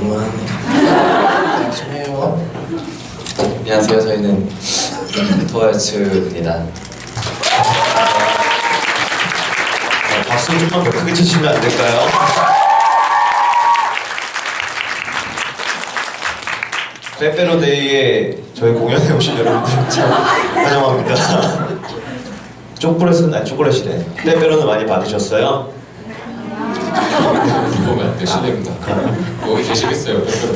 너무하네. 죄송해요. 안녕하세요. 저희는 트와이스입니다. 박수 좀만 더 크게 치시면 안 될까요? 빼빼로데이에 저희 공연에 오신 여러분들 참 환영합니다. 초콜릿은 아니 초콜릿이네. 빼빼로는 많이 받으셨어요? 보면 안 돼, 실례입니다. 여기 계시겠어요, 빼빼로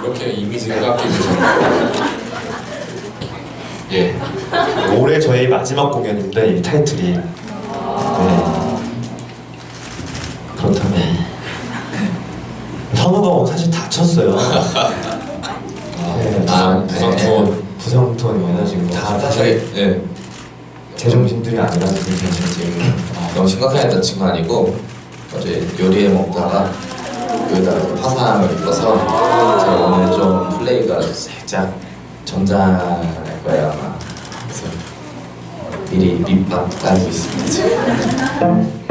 이렇게 이미지가 깎이죠. 예. 올해 저희 마지막 공연인데 이 타이틀이 네. 그렇다면 선우가 사실 다쳤어요. 네, 부상투원이면 지금 다 사실 네. 제정신들이 아니라서 지금 너무 심각하게 다친 건 아니고 어제 요리해 먹다가 여기다가 화상을 입어서 제가 오늘 좀 플레이가 살짝 전자할 거예요 아마. 그래서 미리 밑밥 깔고 있습니다 지금.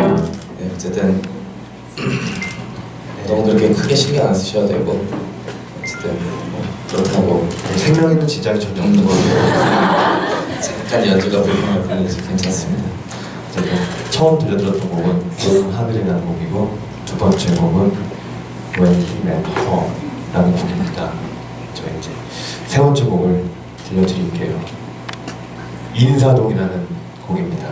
네, 어쨌든 너무 그렇게 크게 신경 안 쓰셔도 되고 어쨌든 뭐 그렇다고 생명 있는 진작에 전 정도 잠깐 연주가 불편할 뿐이지 괜찮습니다. 어쨌든 처음 들려드렸던 곡은 그 하늘이라는 곡이고 두 번째 곡은 When You Met Her라는 곡입니다. 저희 이제 세 번째 곡을 들려드릴게요. 인사동이라는 곡입니다.